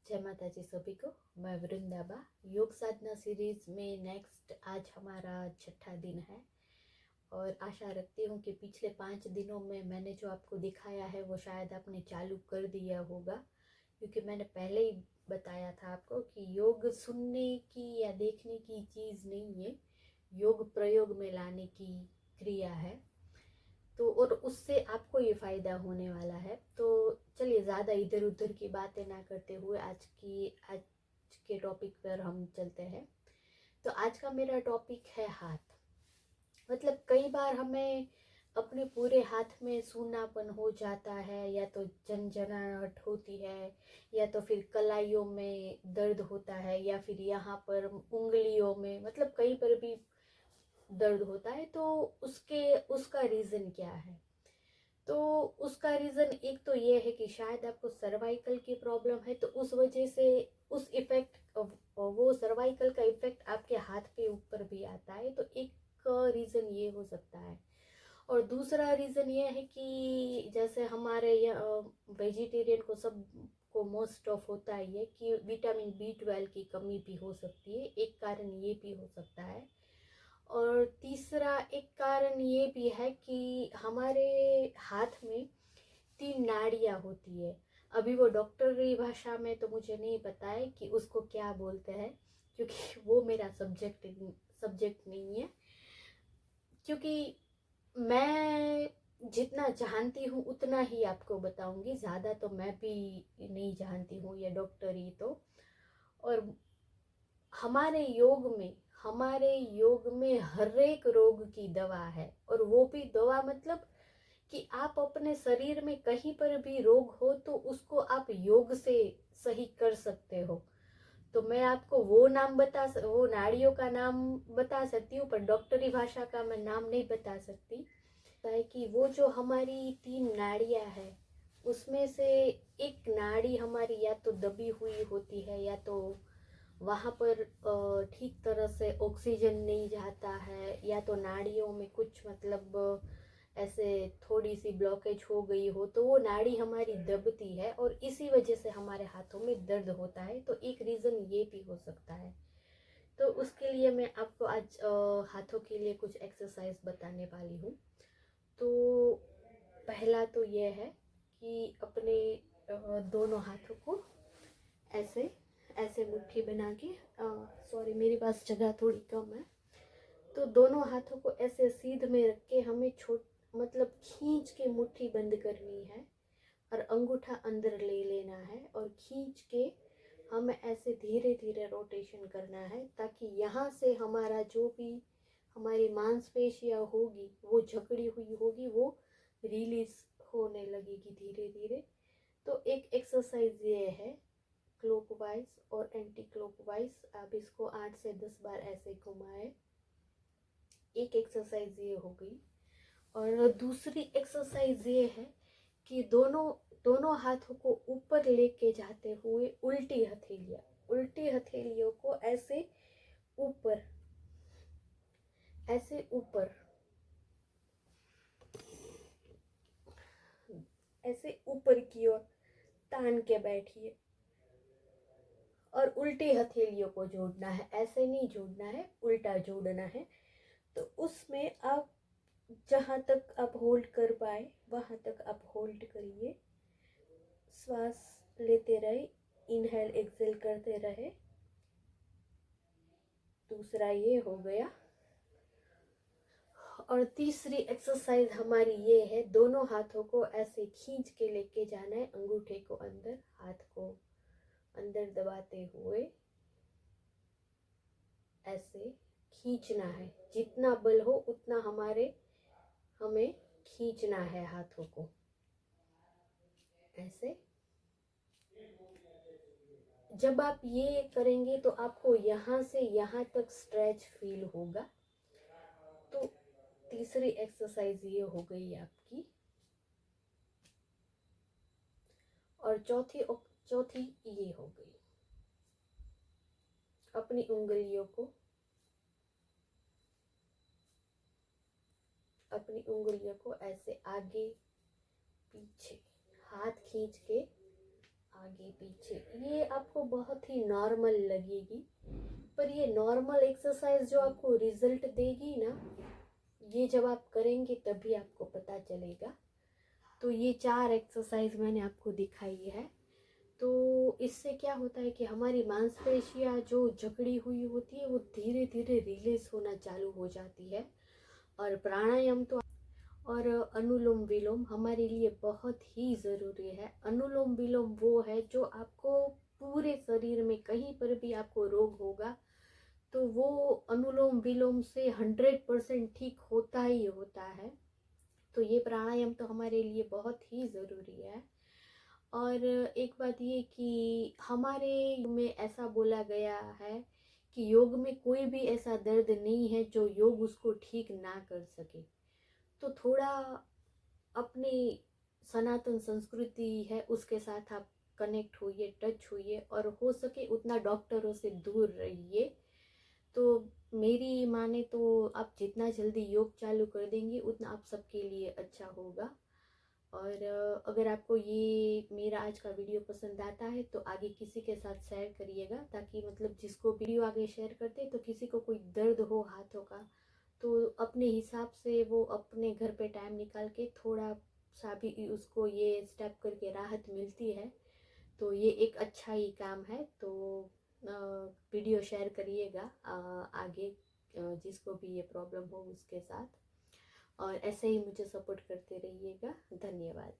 जय माता जी सभी को। मैं वृंदाबा। योग साधना सीरीज में नेक्स्ट आज हमारा 6ठा दिन है और आशा रखती हूँ कि पिछले 5 दिनों में मैंने जो आपको दिखाया है वो शायद आपने चालू कर दिया होगा, क्योंकि मैंने पहले ही बताया था आपको कि योग सुनने की या देखने की चीज़ नहीं है, योग प्रयोग में लाने की क्रिया है। तो और उससे आपको ये फ़ायदा होने वाला है। तो चलिए ज़्यादा इधर उधर की बातें ना करते हुए आज के टॉपिक पर हम चलते हैं। तो आज का मेरा टॉपिक है हाथ। मतलब कई बार हमें अपने पूरे हाथ में सूनापन हो जाता है, या तो झंझनाहट होती है, या तो फिर कलाइयों में दर्द होता है, या फिर यहाँ पर उंगलियों में, मतलब कहीं पर भी दर्द होता है। तो उसका रीज़न क्या है? तो उसका रीज़न एक तो ये है कि शायद आपको सर्वाइकल की प्रॉब्लम है, तो उस वजह से उस इफेक्ट वो सर्वाइकल का इफेक्ट आपके हाथ पे ऊपर भी आता है। तो एक रीज़न ये हो सकता है। और दूसरा रीज़न ये है कि जैसे हमारे वेजिटेरियन को सब को मोस्ट ऑफ होता है ये कि विटामिन B12 की कमी भी हो सकती है, एक कारण ये भी हो सकता है। और तीसरा एक कारण ये भी है कि हमारे हाथ में 3 नाड़ियाँ होती है। अभी वो डॉक्टरी भाषा में तो मुझे नहीं पता है कि उसको क्या बोलते हैं, क्योंकि वो मेरा सब्जेक्ट नहीं है। क्योंकि मैं जितना जानती हूँ उतना ही आपको बताऊंगी, ज़्यादा तो मैं भी नहीं जानती हूँ ये डॉक्टरी तो। और हमारे योग में हर एक रोग की दवा है। और वो भी दवा मतलब कि आप अपने शरीर में कहीं पर भी रोग हो तो उसको आप योग से सही कर सकते हो। तो मैं आपको वो नाड़ियों का नाम बता सकती हूँ, पर डॉक्टरी भाषा का मैं नाम नहीं बता सकती। है कि वो जो हमारी 3 नाड़ियाँ है उसमें से एक नाड़ी हमारी या तो दबी हुई होती है, या तो वहाँ पर ठीक तरह से ऑक्सीजन नहीं जाता है, या तो नाड़ियों में कुछ मतलब ऐसे थोड़ी सी ब्लॉकेज हो गई हो, तो वो नाड़ी हमारी दबती है और इसी वजह से हमारे हाथों में दर्द होता है। तो एक रीज़न ये भी हो सकता है। तो उसके लिए मैं आपको आज हाथों के लिए कुछ एक्सरसाइज बताने वाली हूँ। तो पहला तो ये है कि अपने दोनों हाथों को ऐसे ऐसे मुट्ठी बना के, सॉरी मेरे पास जगह थोड़ी कम है, तो दोनों हाथों को ऐसे सीध में रख के हमें मतलब खींच के मुट्ठी बंद करनी है और अंगूठा अंदर ले लेना है और खींच के हमें ऐसे धीरे धीरे रोटेशन करना है, ताकि यहाँ से हमारा जो भी हमारी मांसपेशियाँ होगी वो जकड़ी हुई होगी वो रिलीज होने लगेगी धीरे धीरे। तो एक एक्सरसाइज ये है, क्लॉकवाइज और एंटी क्लॉकवाइज। आप इसको 8 से 10 बार ऐसे घुमाए। एक एक्सरसाइज ये हो गई। और दूसरी एक्सरसाइज ये है कि दोनों हाथों को ऊपर लेके जाते हुए उल्टी हथेलियों को ऐसे ऊपर ऐसे ऊपर की ओर तान के बैठिए और उल्टी हथेलियों को जोड़ना है, ऐसे नहीं जोड़ना है, उल्टा जोड़ना है। तो उसमें आप जहाँ तक आप होल्ड कर पाए वहाँ तक आप होल्ड करिए, श्वास लेते रहे, इनहेल एक्सेल करते रहे। दूसरा ये हो गया। और तीसरी एक्सरसाइज हमारी ये है, दोनों हाथों को ऐसे खींच के लेके जाना है, अंगूठे को अंदर, हाथ को अंदर दबाते हुए ऐसे खींचना है। जितना बल हो उतना हमें खींचना है हाथों को ऐसे। जब आप ये करेंगे तो आपको यहाँ से यहाँ तक स्ट्रेच फील होगा। तो तीसरी एक्सरसाइज ये हो गई आपकी। और चौथी ये हो गई। अपनी उंगलियों को ऐसे आगे पीछे हाथ खींच के आगे पीछे, ये आपको बहुत ही नॉर्मल लगेगी, पर ये नॉर्मल एक्सरसाइज जो आपको रिजल्ट देगी ना, ये जब आप करेंगे तभी आपको पता चलेगा। तो ये 4 एक्सरसाइज मैंने आपको दिखाई है। तो इससे क्या होता है कि हमारी मांसपेशियाँ जो जकड़ी हुई होती है वो धीरे धीरे रिलीज होना चालू हो जाती है। और प्राणायाम तो और अनुलोम विलोम हमारे लिए बहुत ही ज़रूरी है। अनुलोम विलोम वो है जो आपको पूरे शरीर में कहीं पर भी आपको रोग होगा तो वो अनुलोम विलोम से 100% ठीक होता ही होता है। तो ये प्राणायाम तो हमारे लिए बहुत ही ज़रूरी है। और एक बात ये कि हमारे में ऐसा बोला गया है कि योग में कोई भी ऐसा दर्द नहीं है जो योग उसको ठीक ना कर सके। तो थोड़ा अपनी सनातन संस्कृति है उसके साथ आप कनेक्ट होइए, टच होइए, और हो सके उतना डॉक्टरों से दूर रहिए। तो मेरी माने तो आप जितना जल्दी योग चालू कर देंगे उतना आप सबके लिए अच्छा होगा। और अगर आपको ये मेरा आज का वीडियो पसंद आता है तो आगे किसी के साथ शेयर करिएगा, ताकि मतलब जिसको वीडियो आगे शेयर करते तो किसी को कोई दर्द हो हाथों का तो अपने हिसाब से वो अपने घर पे टाइम निकाल के थोड़ा सा भी उसको ये स्टेप करके राहत मिलती है। तो ये एक अच्छा ही काम है। तो वीडियो शेयर करिएगा आगे जिसको भी ये प्रॉब्लम हो उसके साथ, और ऐसे ही मुझे सपोर्ट करते रहिएगा। धन्यवाद।